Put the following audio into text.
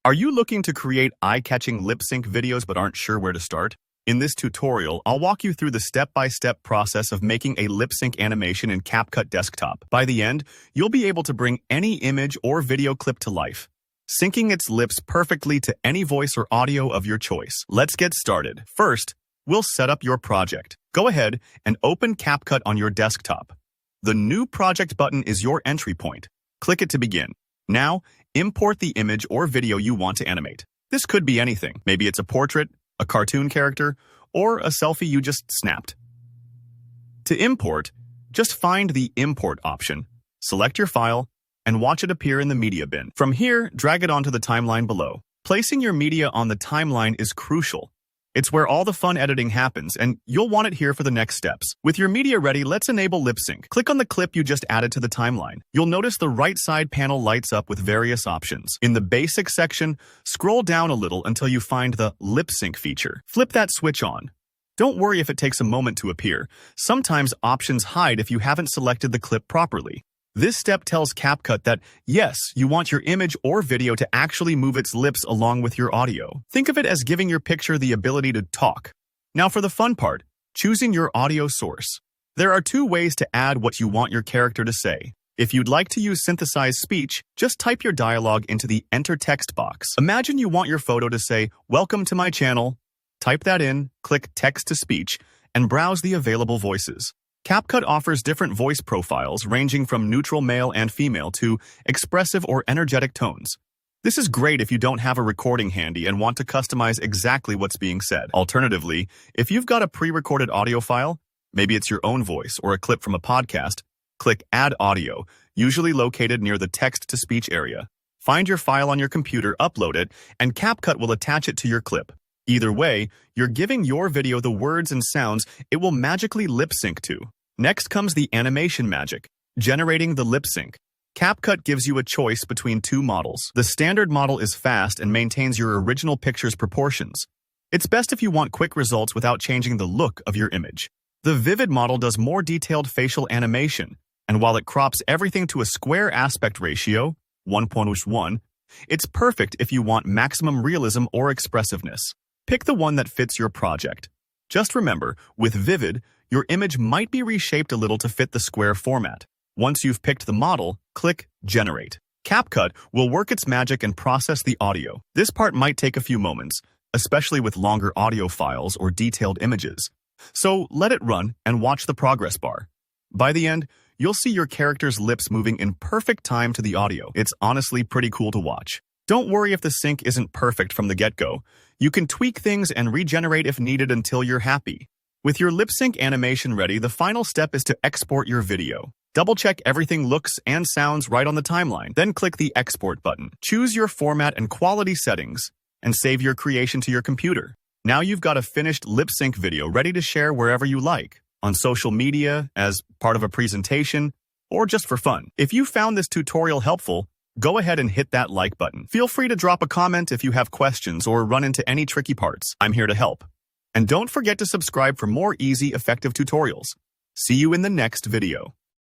Are you looking to create eye-catching lip-sync videos but aren't sure where to start? In this tutorial, I'll walk you through the step-by-step process of making a lip-sync animation in CapCut Desktop. By the end, you'll be able to bring any image or video clip to life, syncing its lips perfectly to any voice or audio of your choice. Let's get started. First, we'll set up your project. Go ahead and open CapCut on your desktop. The New Project button is your entry point. Click it to begin. Now, import the image or video you want to animate. This could be anything. Maybe it's a portrait, a cartoon character, or a selfie you just snapped. To import, just find the Import option, select your file, and watch it appear in the media bin. From here, drag it onto the timeline below. Placing your media on the timeline is crucial. It's where all the fun editing happens, and you'll want it here for the next steps. With your media ready, let's enable lip sync. Click on the clip you just added to the timeline. You'll notice the right side panel lights up with various options. In the Basics section, scroll down a little until you find the Lip Sync feature. Flip that switch on. Don't worry if it takes a moment to appear. Sometimes options hide if you haven't selected the clip properly. This step tells CapCut that, yes, you want your image or video to actually move its lips along with your audio. Think of it as giving your picture the ability to talk. Now for the fun part, choosing your audio source. There are two ways to add what you want your character to say. If you'd like to use synthesized speech, just type your dialogue into the Enter Text box. Imagine you want your photo to say, "Welcome to my channel." Type that in, click Text to Speech, and browse the available voices. CapCut offers different voice profiles ranging from neutral male and female to expressive or energetic tones. This is great if you don't have a recording handy and want to customize exactly what's being said. Alternatively, if you've got a pre-recorded audio file, maybe it's your own voice or a clip from a podcast, click Add Audio, usually located near the text-to-speech area. Find your file on your computer, upload it, and CapCut will attach it to your clip. Either way, you're giving your video the words and sounds it will magically lip sync to. Next comes the animation magic, generating the lip sync. CapCut gives you a choice between two models. The standard model is fast and maintains your original picture's proportions. It's best if you want quick results without changing the look of your image. The vivid model does more detailed facial animation, and while it crops everything to a square aspect ratio, 1:1, it's perfect if you want maximum realism or expressiveness. Pick the one that fits your project. Just remember, with Vivid, your image might be reshaped a little to fit the square format. Once you've picked the model, click Generate. CapCut will work its magic and process the audio. This part might take a few moments, especially with longer audio files or detailed images. So let it run and watch the progress bar. By the end, you'll see your character's lips moving in perfect time to the audio. It's honestly pretty cool to watch. Don't worry if the sync isn't perfect from the get-go. You can tweak things and regenerate if needed until you're happy. With your lip sync animation ready, the final step is to export your video. Double-check everything looks and sounds right on the timeline. Then click the Export button. Choose your format and quality settings, and save your creation to your computer. Now you've got a finished lip sync video ready to share wherever you like, on social media, as part of a presentation, or just for fun. If you found this tutorial helpful, go ahead and hit that like button. Feel free to drop a comment if you have questions or run into any tricky parts. I'm here to help. And don't forget to subscribe for more easy, effective tutorials. See you in the next video.